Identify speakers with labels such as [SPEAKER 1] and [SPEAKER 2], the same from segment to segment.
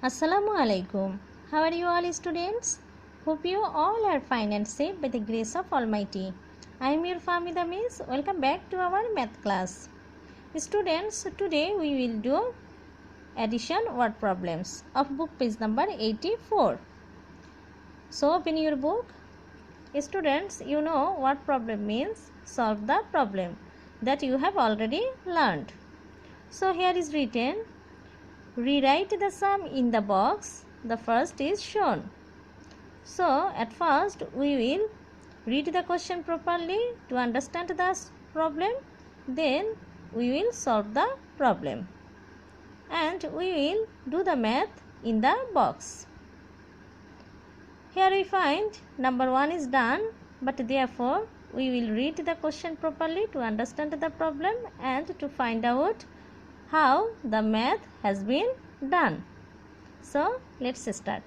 [SPEAKER 1] Assalamu alaikum. How are you all students? Hope you all are fine and safe by the grace of Almighty. I am your Famida Miss. Welcome back to our math class. Students, today we will do addition word problems of book page number 84. So open your book. Students, you know what problem means. Solve the problem that you have already learned. So here is written, rewrite the sum in the box. The first is shown. So at first we will read the question properly to understand the problem. Then we will solve the problem. And we will do the math in the box. Here we find number 1 is done, but therefore we will read the question properly to understand the problem and to find out how the math has been done. So let's start.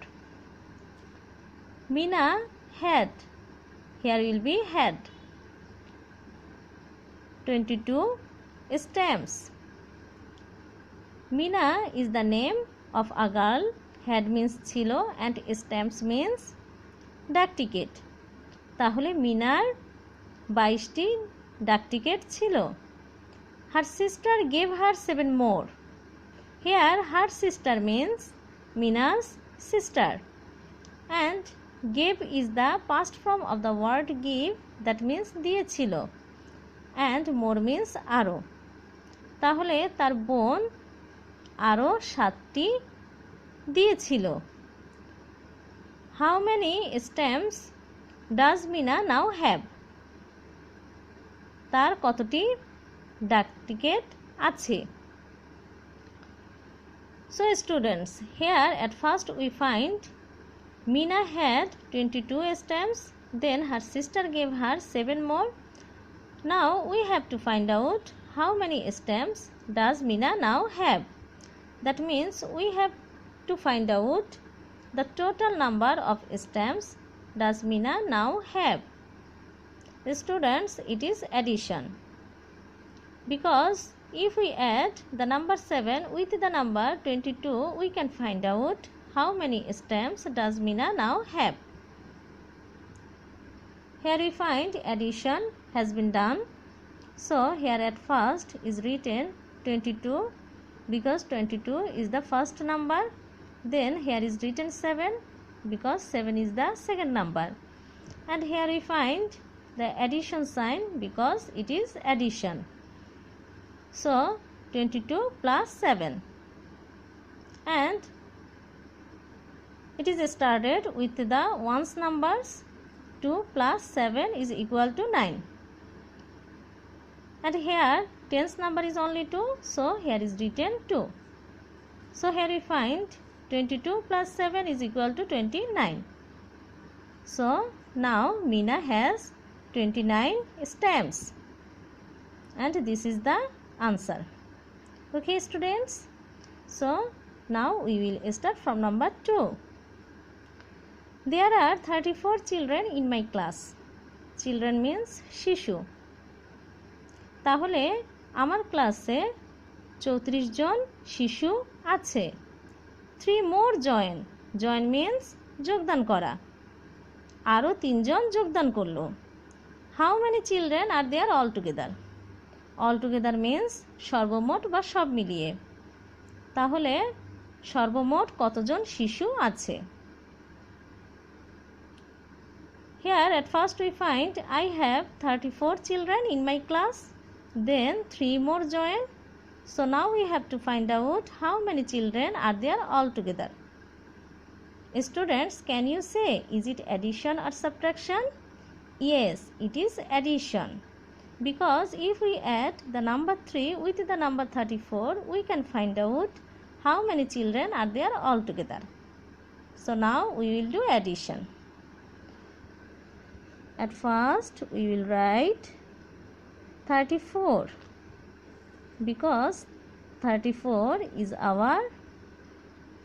[SPEAKER 1] Mina had, here will be had, 22 stamps. Mina is the name of a girl, had means chilo and stamps means ডাক ticket. তাহলে মিনার 22টি ডাক ticket ছিল। Her sister gave her 7 more. Here her sister means Mina's sister, and gave is the past form of the word give, that means দিয়েছিল, and more means আরো। তাহলে তার বোন আরো 7টি দিয়েছিল। How many stamps does Mina now have? তার কতটি ডাক টিকেট আছে? So students, here at first we find Mina had 22 stamps, then her sister gave her 7 more. Now we have to find out how many stamps does Mina now have. That means we have to find out the total number of stamps does Mina now have. Students, it is addition. Because if we add the number 7 with the number 22, we can find out how many stamps does Mina now have. Here we find addition has been done. So here at first is written 22 because 22 is the first number. Then here is written 7 because 7 is the second number. And here we find the addition sign because it is addition. So 22 plus 7. And it is started with the ones numbers. 2 plus 7 is equal to 9. And here tens number is only 2. So here is written 2. So here we find 22 plus 7 is equal to 29. So now Mina has 29 stamps. And this is the answer. Okay students. So now we will start from number 2. There are 34 children in my class. Children means শিশু। তাহলে আমার ক্লাসে 34 জন শিশু আছে। 3 more join. Join means যোগদান করা। আরও 3 জন যোগদান করলো। How many children are there all together? All together means সর্বমোট বা সব মিলিয়ে। তাহলে সর্বমোট কতজন শিশু আছে? Here at first we find I have 34 children in my class. Then 3 more join. So now we have to find out how many children are there all together. Students, can you say, is it addition or subtraction? Yes, it is addition. Because if we add the number 3 with the number 34, we can find out how many children are there all together. So now we will do addition. At first we will write 34 because 34 is our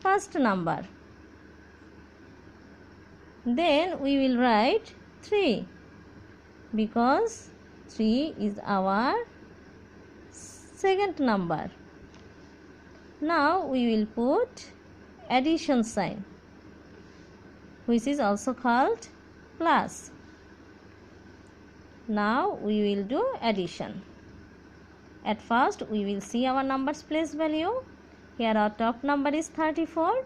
[SPEAKER 1] first number. Then we will write 3 because 3 is our second number. Now we will put addition sign, which is also called plus. Now we will do addition. At first we will see our numbers place value. Here our top number is 34.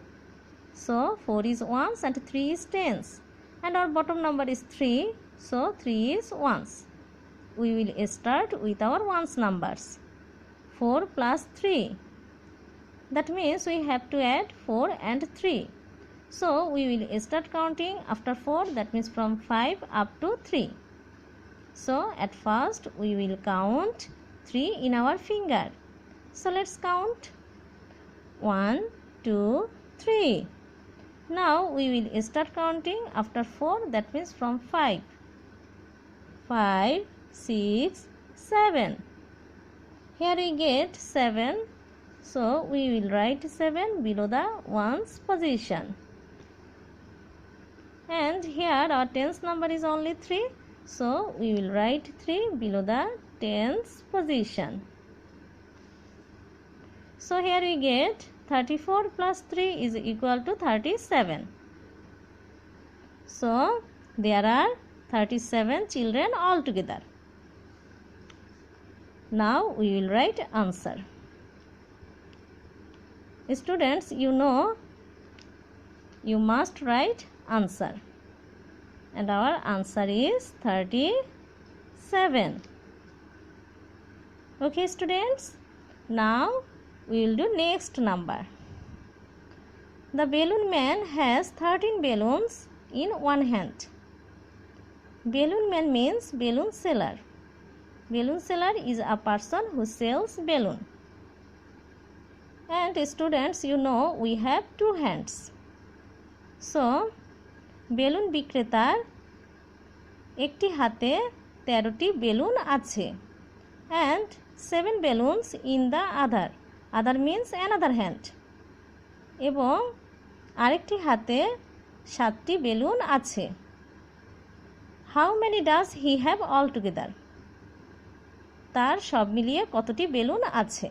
[SPEAKER 1] So 4 is ones and 3 is tens. And our bottom number is 3. So 3 is ones. We will start with our ones numbers. 4 plus 3. That means we have to add 4 and 3. So we will start counting after 4, that means from 5 up to 3. So at first we will count 3 in our finger. So let's count 1, 2, 3. Now we will start counting after 4, that means from 5. 5, 6, 7. Here we get 7. So we will write 7 below the ones position. And here our tens number is only 3. So we will write 3 below the tens position. So here we get 34 plus 3 is equal to 37. So there are 37 children altogether. Now we will write answer. Students, you know you must write answer. And our answer is 37. Okay students, now we will do next number. The balloon man has 13 balloons in one hand. Balloon man means balloon seller. Balloon seller is a person who sells balloon. And students, you know we have two hands. So balloon বিক্রেতার একটি হাতে 13টি balloon আছে and 7 balloons in the other. Other means another hand. এবং আরেকটি হাতে 7টি balloon আছে. How many does he have altogether? তার সব মিলিয়ে কতটি বেলুন আছে?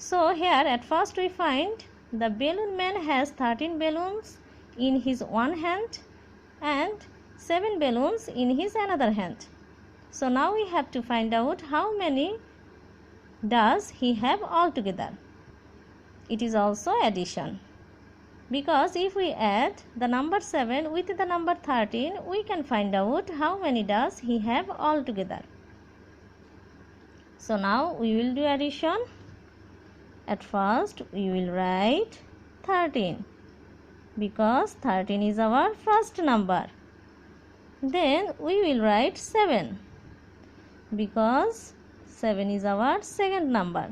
[SPEAKER 1] So here at first we find the balloon man has 13 balloons in his one hand and 7 balloons in his another hand. So now we have to find out how many does he have altogether. It is also addition, because if we add the number 7 with the number 13, we can find out how many does he have altogether. So now we will do addition. At first we will write 13. Because 13 is our first number. Then we will write 7 because 7 is our second number.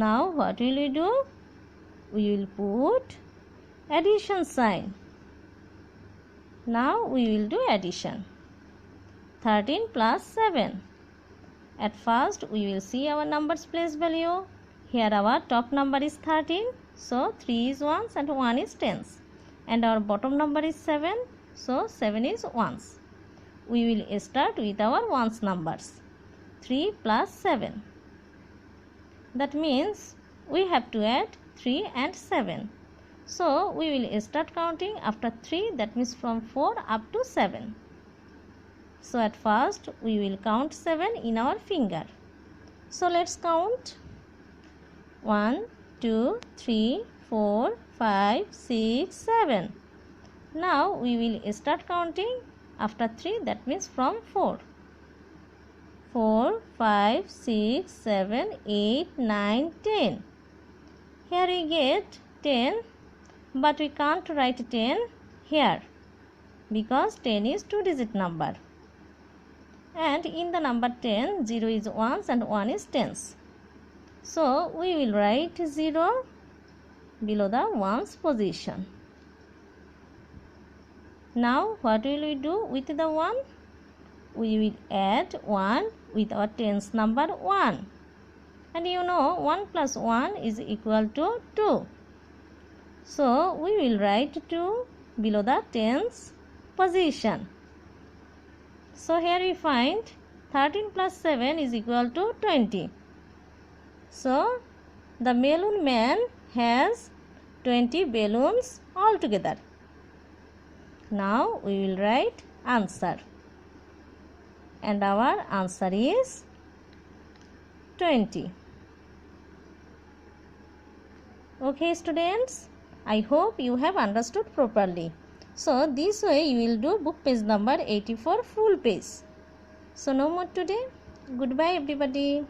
[SPEAKER 1] Now what will we do? We will put addition sign. Now we will do addition. 13 plus 7. At first we will see our numbers place value. Here our top number is 13. So 3 is ones and 1 is tens. And our bottom number is 7. So 7 is ones. We will start with our ones numbers. 3 plus 7. That means we have to add 3 and 7. So we will start counting after 3, that means from 4 up to 7. So at first we will count 7 in our finger. So let's count 1, 2, 3, 4, 5, 6, 7. Now we will start counting after 3, that means from 4. 4, 5, 6, 7, 8, 9, 10. Here we get 10, but we can't write 10 here because 10 is 2-digit number. And in the number 10, 0 is ones and 1 is tens. So we will write 0 below the ones position. Now what will we do with the 1? We will add 1 with our tens number 1. And you know 1 plus 1 is equal to 2. So we will write 2 below the tens position. So here we find 13 plus 7 is equal to 20. So the balloon man has 20 balloons altogether. Now we will write answer. And our answer is 20. Okay students, I hope you have understood properly. So this way you will do book page number 84 full page. So no more today. Goodbye everybody.